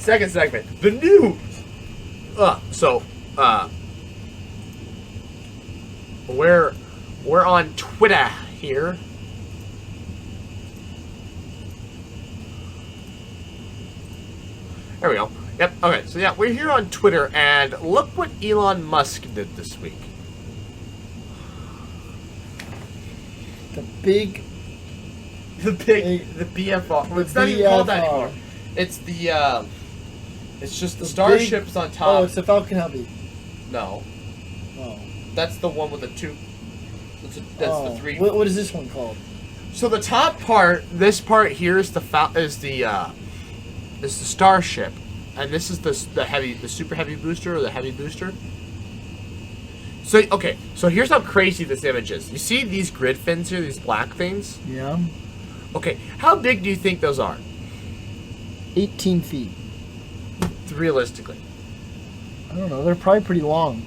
Second segment, the news. We're on Twitter here. There we go. Yep. Okay. So yeah, we're here on Twitter, and look what Elon Musk did this week. The BFR. Well, it's not even called that anymore. It's it's just the starships on top. Oh, it's the Falcon Heavy. No. Oh. That's the one with the two. That's the three. What is this one called? So the top part, this part here is the starship, and this is the super heavy booster or the heavy booster. So okay, so here's how crazy this image is. You see these grid fins here, these black things? Yeah. Okay, how big do you think those are? 18 feet. Realistically. I don't know. They're probably pretty long.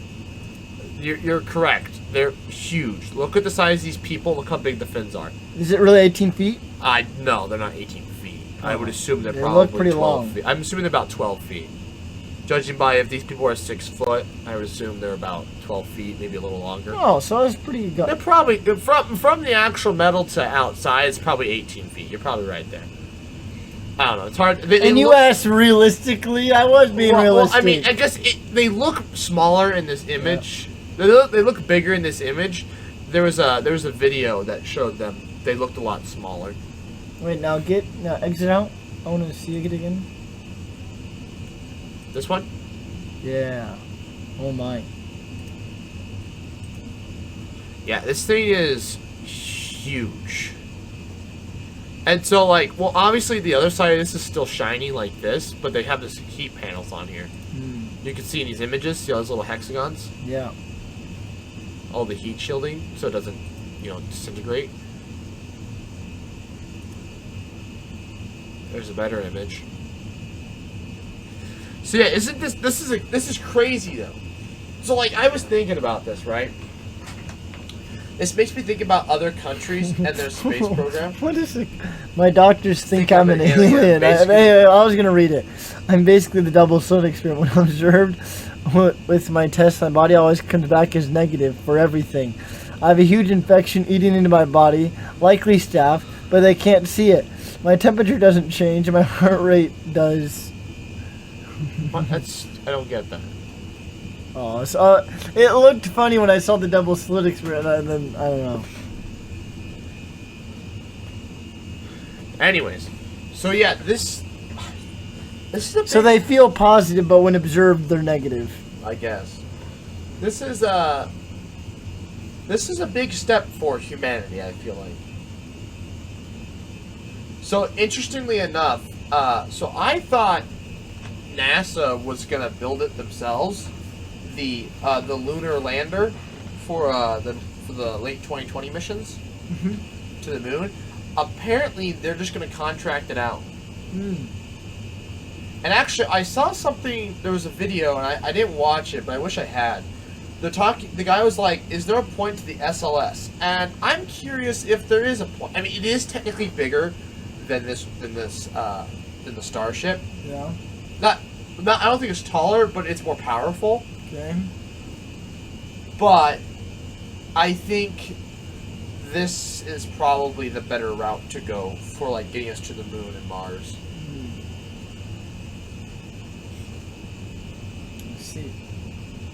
You're correct. They're huge. Look at the size of these people. Look how big the fins are. Is it really 18 feet? No, they're not 18 feet. Oh. I would assume they're they probably look pretty 12 long. feet. I'm assuming they're about 12 feet. Judging by if these people are 6 foot, I would assume they're about 12 feet, maybe a little longer. Oh, so that's pretty good. They're probably, from the actual metal to outside, it's probably 18 feet. You're probably right there. I don't know. It's hard. And you asked realistically? I was being realistic. Well, I mean, I guess they look smaller in this image. Yeah. They look bigger in this image. There was a video that showed them. They looked a lot smaller. Wait, now exit out. I want to see it again. This one? Yeah. Oh my. Yeah, this thing is huge. And so, like, well, obviously the other side of this is still shiny like this, but they have this heat panels on here. Mm. You can see in these images, see all those little hexagons? Yeah. All the heat shielding, so it doesn't, disintegrate. There's a better image. So yeah, isn't this is crazy though. So like, I was thinking about this, right? This makes me think about other countries and their space program. What is it? My doctors think I'm an alien. I was going to read it. I'm basically the double slit experiment. When observed with my tests, my body always comes back as negative for everything. I have a huge infection eating into my body, likely staph, but they can't see it. My temperature doesn't change, and my heart rate does. I don't get that. Oh, so it looked funny when I saw the double slit experiment, and then I don't know. Anyways, so yeah, this is a big, so they feel positive, but when observed, they're negative. I guess this is a big step for humanity. I feel like. So interestingly enough, so I thought NASA was gonna build it themselves. The lunar lander for the late 2020 missions to the moon. Apparently, they're just going to contract it out. Mm. And actually, I saw something. There was a video, and I didn't watch it, but I wish I had. The guy was like, "Is there a point to the SLS?" And I'm curious if there is a point. I mean, it is technically bigger than the Starship. Yeah. Not. I don't think it's taller, but it's more powerful. Okay. But I think this is probably the better route to go for like getting us to the moon and Mars. Let's see.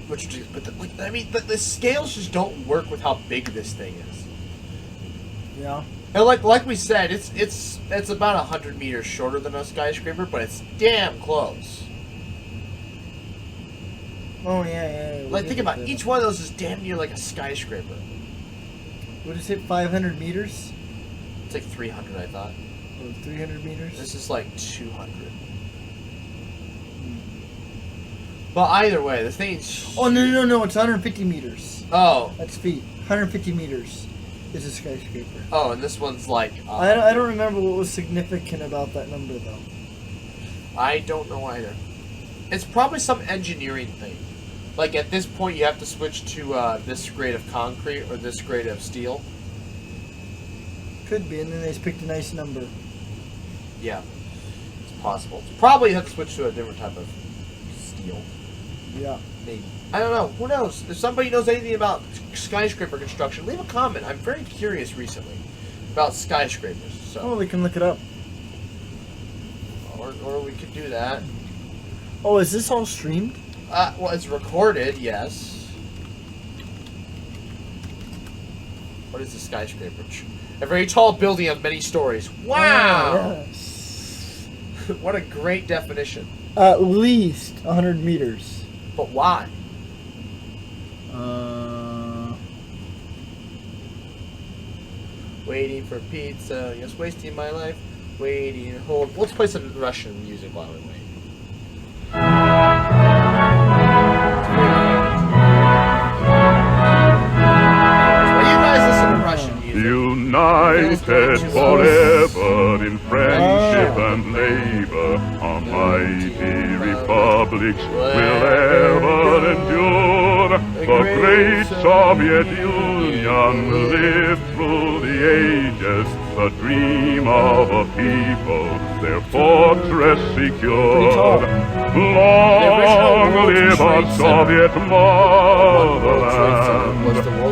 But the scales just don't work with how big this thing is. Yeah. And like we said, it's about 100 meters shorter than a skyscraper, but it's damn close. Oh yeah. Like think about it. Each one of those is damn near like a skyscraper. What is it? 500 meters? It's like 300, I thought. Oh, 300 meters. This is like 200. But either way, the thing's... Oh no! It's 150 meters. Oh, That's feet. 150 meters is a skyscraper. oh, and this one's like... I don't remember what was significant about that number though. I don't know either. It's probably some engineering thing. Like at this point, you have to switch to this grade of concrete or this grade of steel. Could be, and then they just picked a nice number. Yeah. possible. Probably have to switch to a different type of steel. Yeah. Maybe. I don't know. Who knows? If somebody knows anything about skyscraper construction, leave a comment. I'm very curious recently about skyscrapers. So. Oh, we can look it up. Or we could do that. Oh, is this all streamed? Well, it's recorded, yes. What is a skyscraper? A very tall building of many stories. Wow! Oh, yes. What a great definition. At least 100 meters. But why? Waiting for pizza, just wasting my life. Waiting, hold. Let's play some Russian music while we wait. Well, you guys listen to Russian music. United forever in friendship and labor, our mighty republics will ever endure. The great Soviet Union will live through the ages, the dream of a people, their fortress secured. Long live our Soviet motherland,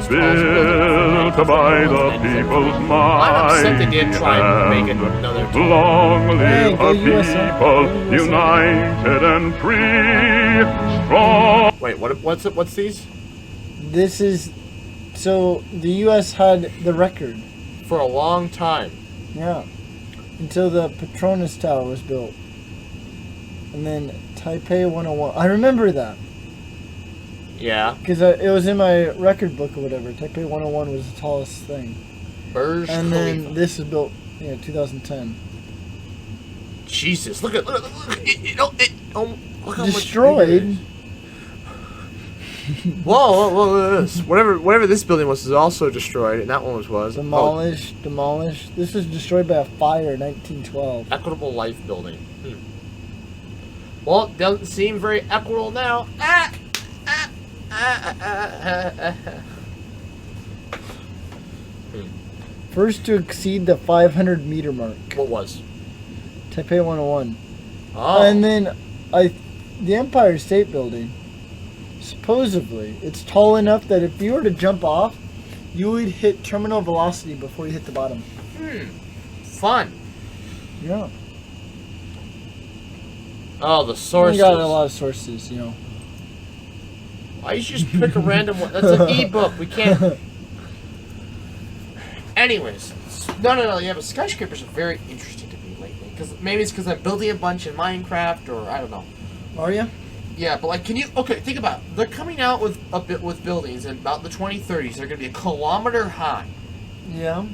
built by the people's I'm mind. upset they didn't try and make another tour. Long live Hey, our go USA. people, united and free, strong. Wait, what's these? This is... So, the U.S. had the record. For a long time. Yeah. Until the Petronas Tower was built. And then Taipei 101. I remember that. Yeah. Because it was in my record book or whatever. Taipei 101 was the tallest thing. Burj And Khalifa. then this was built, 2010. Jesus, look at look how much Destroyed. bigger it is. Whoa, look at this. Whatever this building was also destroyed, and that one was. Demolished. This was destroyed by a fire in 1912. Equitable Life Building. Well, it doesn't seem very equitable now. First to exceed the 500 meter mark. What was? Taipei 101. Oh. And then the Empire State Building, supposedly, it's tall enough that if you were to jump off, you would hit terminal velocity before you hit the bottom. Fun. Yeah. Oh, the We sources. got a lot of sources, Why you just pick a random one? That's an ebook. We can't. Anyways, no. Yeah, but skyscrapers are very interesting to me lately. Maybe it's because I'm building a bunch in Minecraft, or I don't know. Are you? Yeah, but like, think about it. They're coming out with buildings in about the 2030s. They're going to be 1 kilometer high. Yeah.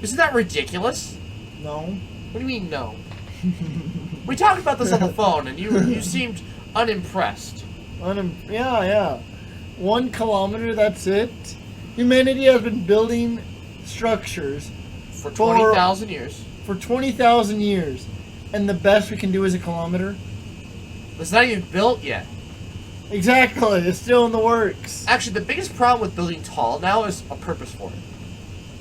Isn't that ridiculous? No. What do you mean no? We talked about this on the phone, and you seemed unimpressed. Yeah. 1 kilometer, that's it. Humanity has been building structures For 20,000 years. For 20,000 years. And the best we can do is 1 kilometer? It's not even built yet. Exactly. It's still in the works. Actually, the biggest problem with building tall now is a purpose for it.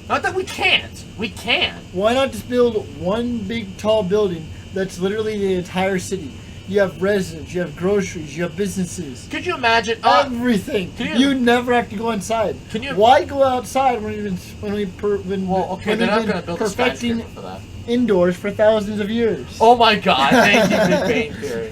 Not that we can't. We can. Why not just build one big tall building that's literally the entire city? You have residents, you have groceries, you have businesses. Could you imagine? Everything. You never have to go inside. Why go outside when they're not going to build a skyscraper for that. Indoors for thousands of years? Oh my God! Thank you, Big Bang Theory.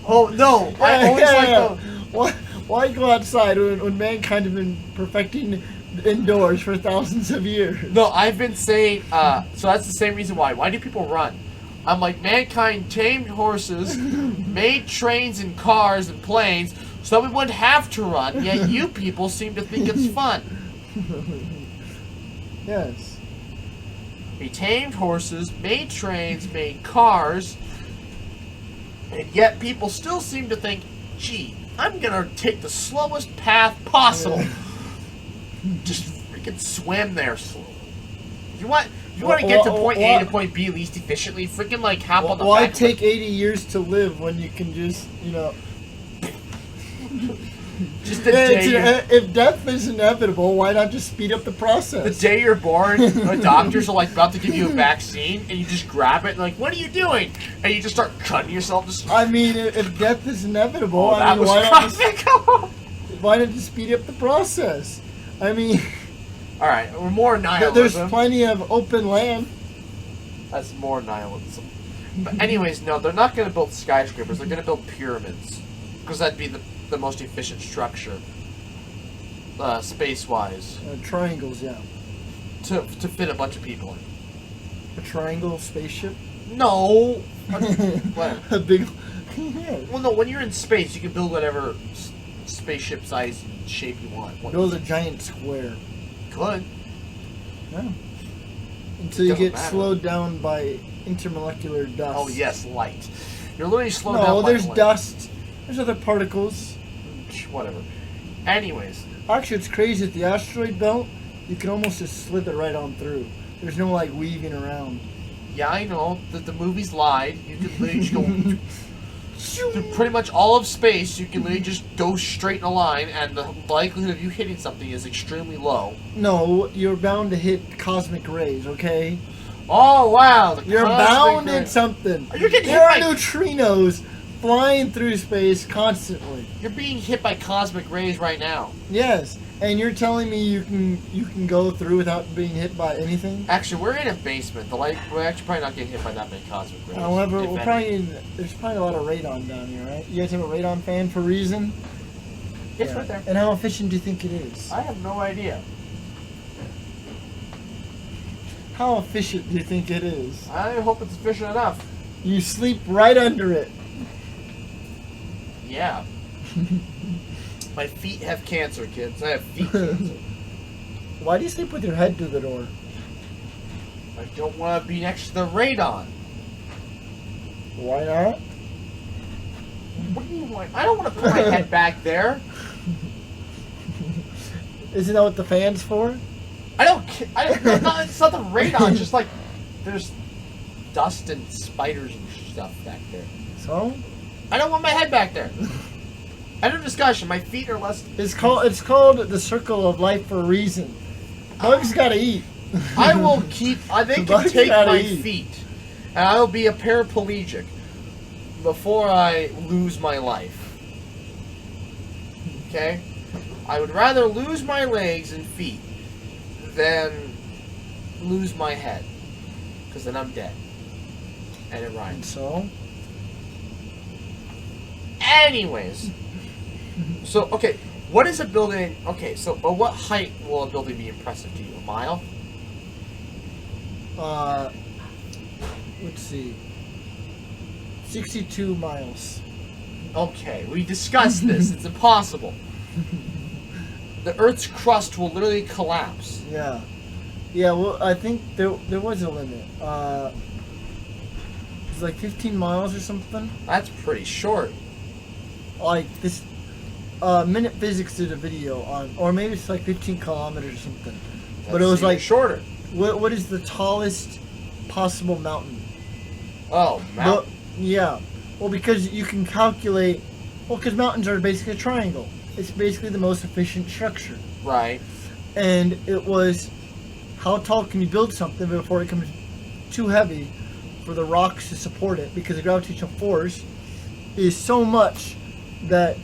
Oh no! I always Why go outside when mankind has been perfecting indoors for thousands of years? No, I've been saying. So that's the same reason why. Why do people run? I'm like, mankind tamed horses, made trains and cars and planes, so we wouldn't have to run. Yet you people seem to think it's fun. Yes. We tamed horses, made trains, made cars, and yet people still seem to think, gee, I'm gonna take the slowest path possible. Just freaking swim there slowly. You want to get to point A to point B least efficiently? Freaking like hop on the back. Why take 80 years to live when you can just, Just the day if death is inevitable, why not just speed up the process? the day you're born, the doctors are like about to give you a vaccine, and you just grab it and like, what are you doing? And you just start cutting yourself. I mean, if death is inevitable, that was why not just speed up the process? I mean, all right, we're more nihilism. there's plenty of open land. That's more nihilism. But anyways, no, they're not going to build skyscrapers. They're going to build pyramids because that'd be the most efficient structure, space-wise. Triangles, yeah. To fit a bunch of people in. A triangle spaceship? No. What? A big. Yeah. Well, no. When you're in space, you can build whatever spaceship size and shape you want. Build a giant square. Good. Yeah. Until you get matter. slowed down by intermolecular dust. Oh yes, light. You're literally slowed down. No, by there's light. dust. There's other particles. Whatever. Anyways. Actually, it's crazy. At the asteroid belt, you can almost just slither right on through. There's no like weaving around. Yeah, I know that the movies lied. You could literally just go through pretty much all of space. You can literally just go straight in a line, and the likelihood of you hitting something is extremely low. No, you're bound to hit cosmic rays. Okay. Oh wow! You're bound in something. You're getting there are hit by... neutrinos flying through space constantly. You're being hit by cosmic rays right now. Yes, and you're telling me you can go through without being hit by anything? Actually, we're in a basement. We're actually probably not getting hit by that many cosmic rays. However, there's probably a lot of radon down here, right? You guys have a radon fan for a reason? It's right there. And how efficient do you think it is? I have no idea. How efficient do you think it is? I hope it's efficient enough. You sleep right under it. Yeah. My feet have cancer, kids. I have feet cancer. Why do you sleep with your head to the door? I don't want to be next to the radon. Why not? What do you want? I don't want to put my head back there. Isn't that what the fan's for? I don't. It's not the radon. It's just like there's dust and spiders and stuff back there. So? I don't want my head back there. End of discussion. My feet are less. It's called the circle of life for a reason. Bugs gotta eat. I will keep. They can Bugs take gotta my eat. feet, and I will be a paraplegic before I lose my life. Okay, I would rather lose my legs and feet than lose my head, because then I'm dead, and it rhymes. So? Anyways, so okay, what is a building? Okay, so at what height will a building be impressive to you? A mile? Let's see. 62 miles. Okay, we discussed this. It's impossible. The Earth's crust will literally collapse. Yeah. Yeah, well, I think there was a limit. It's like 15 miles or something. That's pretty short. Like this, Minute Physics did a video on, or maybe it's like 15 kilometers or something. But it was like shorter. What is the tallest possible mountain? Oh, mountain. Yeah. Well, because you can calculate. Well, because mountains are basically a triangle. It's basically the most efficient structure. Right. And it was, how tall can you build something before it becomes too heavy for the rocks to support it? Because the gravitational force is so much that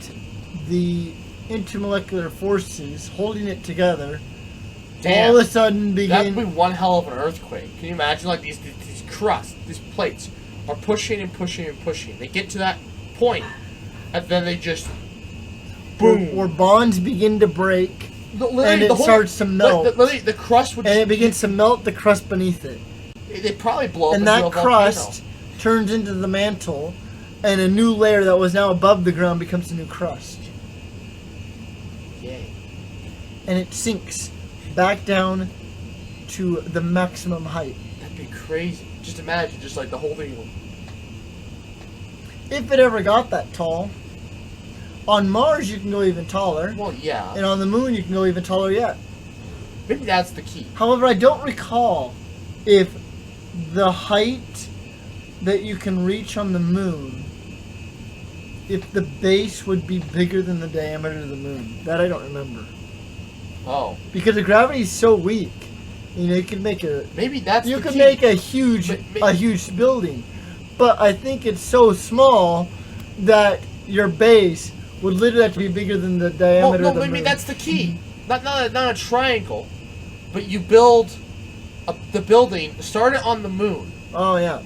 the intermolecular forces holding it together all of a sudden begin. That'd be one hell of an earthquake. Can you imagine? Like these crusts, these plates are pushing and pushing and pushing. They get to that point, and then they just boom. Or bonds begin to break, and it starts to melt. Literally, the crust would. And it begins to melt the crust beneath it. They probably blow up. And that crust turns into the mantle, and a new layer that was now above the ground becomes a new crust. Yay. And it sinks back down to the maximum height. That'd be crazy. Just imagine, just like the whole thing. If it ever got that tall. On Mars, you can go even taller. Well, yeah. And on the Moon, you can go even taller yet. Maybe that's the key. However, I don't recall if the height that you can reach on the Moon if the base would be bigger than the diameter of the moon. That I don't remember. Oh. Because the gravity is so weak. You know, you could make a... Maybe that's You the could key. make a huge building. But I think it's so small that your base would literally have to be bigger than the diameter no, of the maybe moon. that's the key. Not a triangle, but you build the building, start it on the moon. Oh, yeah.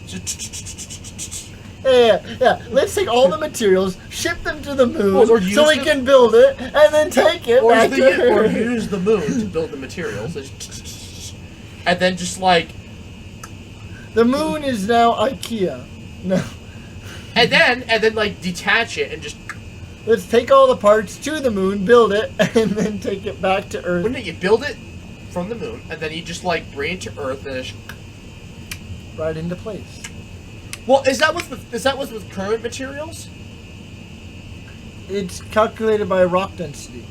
Just Yeah. Let's take all the materials, ship them to the moon, Or so we use can build it, and then take it back to or Earth. use the moon to build the materials. And then just like... The moon is now IKEA. No. And then like detach it and just... Let's take all the parts to the moon, build it, and then take it back to Earth. Wouldn't it? You build it from the moon, and then you just like bring it to Earth and just... Right into place. Well, is that what's with current materials? It's calculated by rock density.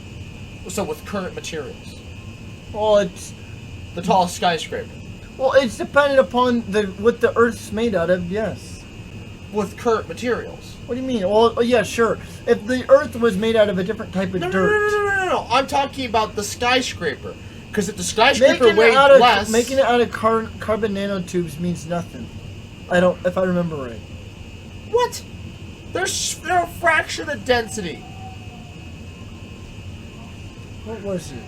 So with current materials, Well, it's the tallest skyscraper. it's dependent upon what the Earth's made out of. Yes. With current materials. What do you mean? Well, yeah, sure. If the Earth was made out of a different type of No, dirt, no. I'm talking about the skyscraper. Because if the skyscraper making weighed it out of less, making it out of carbon nanotubes means nothing. I don't, if I remember right. what? They're a fraction of density. What was it?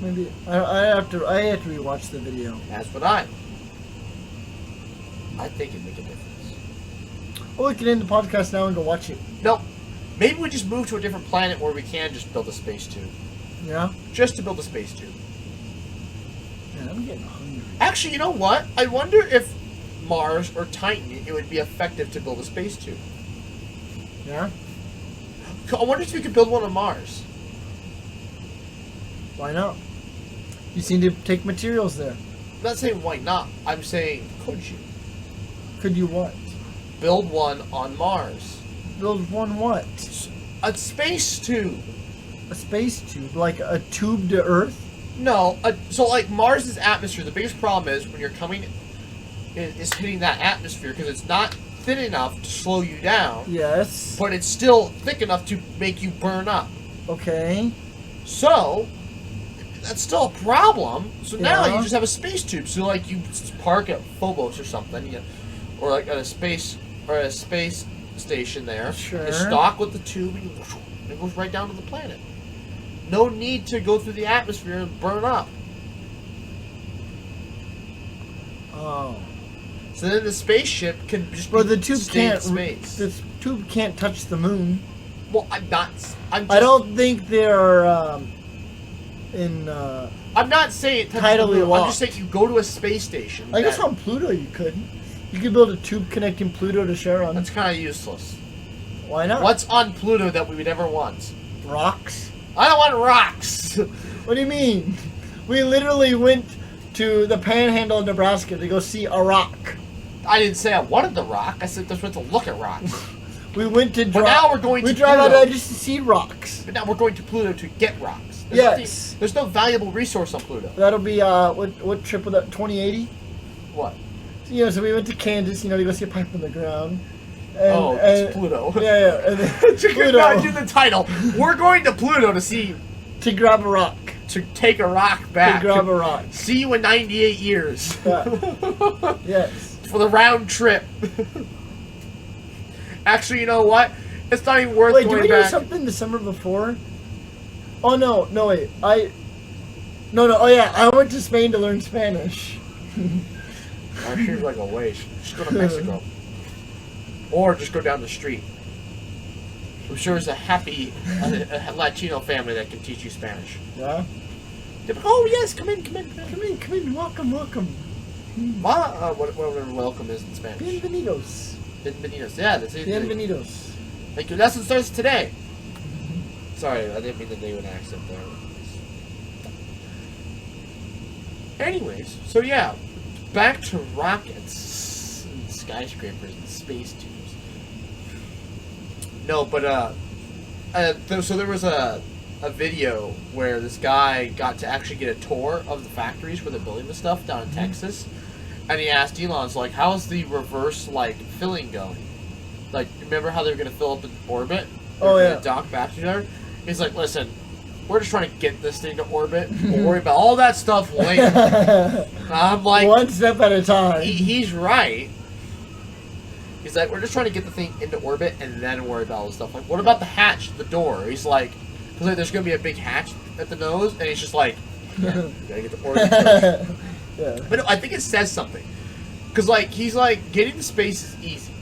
Maybe I have to rewatch the video. That's what I think it'd make a difference. Or we can end the podcast now and go watch it. Nope. Maybe we just move to a different planet where we can just build a space tube. Yeah? Just to build a space tube. Man, I'm getting hungry. Actually, you know what? I wonder if Mars or Titan, it would be effective to build a space tube. Yeah? I wonder if we could build one on Mars. Why not? You seem to take materials there. I'm not saying why not. I'm saying, could you Could you what? build one on Mars? Build one what? A space tube. A space tube? Like a tube to Earth? No, so like Mars's atmosphere, the biggest problem is when you're coming, is hitting that atmosphere because it's not thin enough to slow you down, Yes. but it's still thick enough to make you burn up. Okay. So, that's still a problem. So now Yeah. you just have a space tube. So like you park at Phobos or something, or like at a space station there. Sure. You stock with the tube and it goes right down to the planet. No need to go through the atmosphere and burn up. Oh. So then the spaceship can just Well, the tube stay in can't. space. The tube can't touch the moon. Well, I'm just, I don't think they're in. I'm not saying it touches tidally the moon. I'm locked. just saying you go to a space station. I guess that- on Pluto you could. You could build a tube connecting Pluto to Charon. that's kind of useless. Why not? What's on Pluto that we would ever want? Rocks? I don't want rocks. What do you mean? We literally went to the panhandle of Nebraska to go see a rock. I didn't say I wanted the rock. I said just went to look at rocks. We went to But now we're going we to drive out Pluto. there just to see rocks. But now we're going to Pluto to get rocks. Yes. There's no valuable resource on Pluto. That'll be what trip was that? 2080. What? You know, so we went to Kansas, to go see a pipe in the ground. It's Pluto. Yeah. And then Pluto. Imagine the title. We're going to Pluto to see, to grab a rock. to take a rock back. To grab a rock. See you in 98 years. Yeah. Yes. For the round trip. Actually, you know what? It's not even worth Wait, did going we do back. something the summer before? Oh no, wait. No. Oh yeah, I went to Spain to learn Spanish. Oh, she's like a waste. Just go to Mexico. Or just go down the street. I'm sure there's a Latino family that can teach you Spanish. Yeah. They're like, oh yes, come in. Come in. Welcome. Whatever welcome is in Spanish. Bienvenidos. Bienvenidos. Yeah, that's it. Bienvenidos. Like your lesson starts today. Sorry, I didn't mean to do an accent there. Anyways, so yeah, back to rockets, and skyscrapers, and space tubes. No, but so there was a video where this guy got to actually get a tour of the factories where they're building the stuff down in Texas, And he asked Elon's like, how's the reverse like filling going? Like, remember how they were gonna fill up in orbit? Oh yeah. Dock back to each other. He's like, listen, we're just trying to get this thing to orbit. We'll worry about all that stuff later. I'm like, one step at a time. He's right. He's like, we're just trying to get the thing into orbit and then worry about all the stuff. Like, what about the hatch, the door? He's like, because like, there's gonna be a big hatch at the nose, and he's just like, yeah, you gotta get to orbit first. Yeah. But no, I think it says something, because like he's like, getting to space is easy.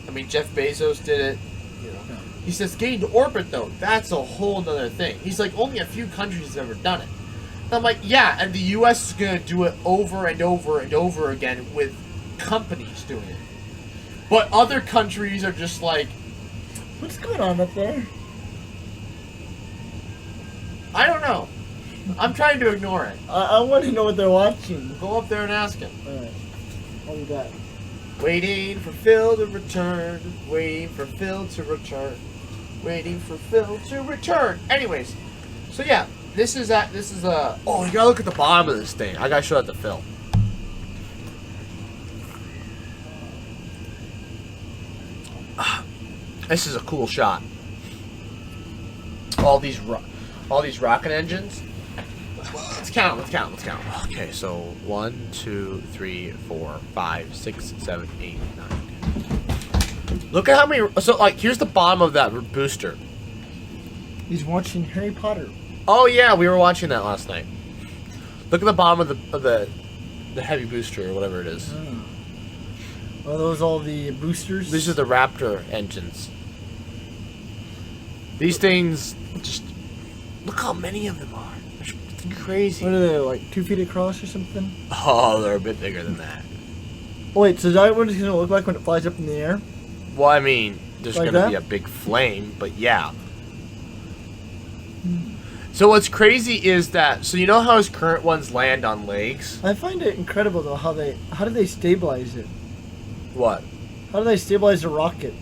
I mean, Jeff Bezos did it. You know, he says getting to orbit though, that's a whole nother thing. He's like, only a few countries have ever done it. And I'm like, yeah, and the U.S. is gonna do it over and over and over again with companies doing it. But other countries are just like, What's going on up there? I don't know. I'm trying to ignore it. I want to know what they're watching. Go up there and ask him. Alright. What we got? Waiting for Phil to return. Waiting for Phil to return. Waiting for Phil to return. Anyways, so yeah, this is oh, you gotta look at the bottom of this thing. I gotta show that to Phil. This is a cool shot. All these rocket engines. Let's count. Okay, so 1, 2, 3, 4, 5, 6, 7, 8, 9. Look at how many. So like, here's the bottom of that booster. He's watching Harry Potter. Oh yeah, we were watching that last night. Look at the bottom of the heavy booster or whatever it is. Oh. Are those all the boosters? These are the Raptor engines. These things, just look how many of them are. It's crazy. What are they, like 2 feet across or something? Oh, they're a bit bigger than that. Oh, wait, so is that what it's going to look like when it flies up in the air? Well, I mean, there's Like going to that? be a big flame, but yeah. So what's crazy is that, so you know how his current ones land on legs? I find it incredible, though, how do they stabilize it? What? How do they stabilize the rocket?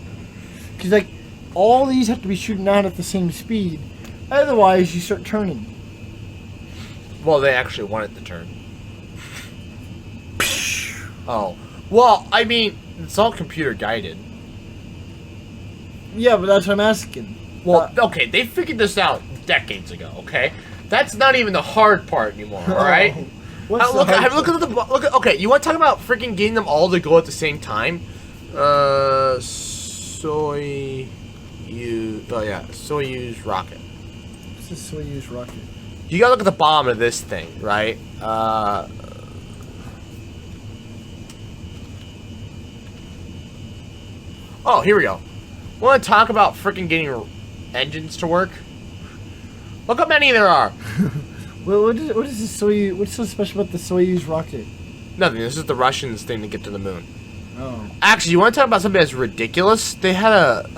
Because, like, all these have to be shooting out at the same speed. Otherwise, you start turning. Well, they actually want it to turn. Oh. Well, I mean, it's all computer guided. Yeah, but that's what I'm asking. Well, okay, they figured this out decades ago, okay? That's not even the hard part anymore, alright? What's the Look hard at, okay, you want to talk about freaking getting them all to go at the same time? Soyuz rocket. It's a Soyuz rocket. You gotta look at the bottom of this thing, right? Oh, here we go. Want to talk about freaking getting engines to work? Look how many there are. Well, what is this Soyuz? What's so special about the Soyuz rocket? Nothing. This is the Russians' thing to get to the moon. Oh. Actually, you want to talk about something that's ridiculous? They had a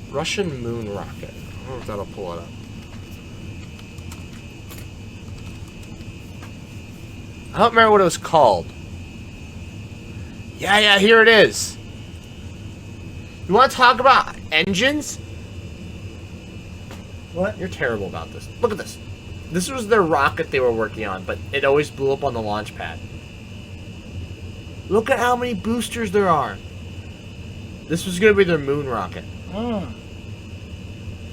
Russian moon rocket. I don't know if that'll pull it up. I don't remember what it was called. Yeah, here it is. You want to talk about engines? What? You're terrible about this. Look at this. This was their rocket they were working on, but it always blew up on the launch pad. Look at how many boosters there are. This was going to be their moon rocket. Oh.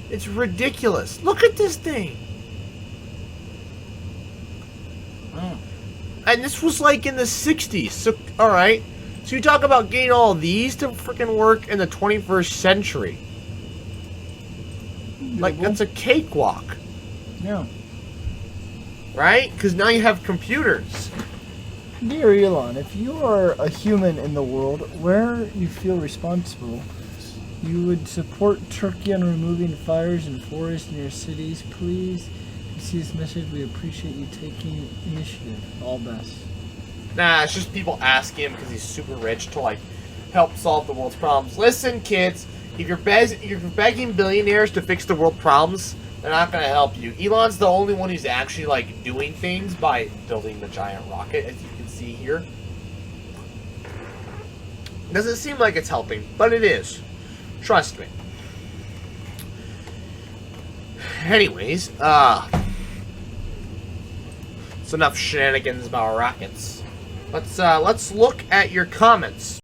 It's ridiculous. Look at this thing. Oh. And this was like in the 60s. So, alright. So you talk about getting all of these to freaking work in the 21st century. Like, that's a cakewalk. Yeah. Right? Because now you have computers. Dear Elon, if you are a human in the world where you feel responsible, you would support Turkey on removing fires and forests near cities, please. If you see this message, we appreciate you taking initiative. All best. Nah, it's just people asking him because he's super rich to, like, help solve the world's problems. Listen, kids, if you're begging billionaires to fix the world problems, they're not going to help you. Elon's the only one who's actually, like, doing things by building the giant rocket, as you can see here. Doesn't seem like it's helping, but it is. Trust me. Anyways, it's enough shenanigans about rockets. Let's look at your comments.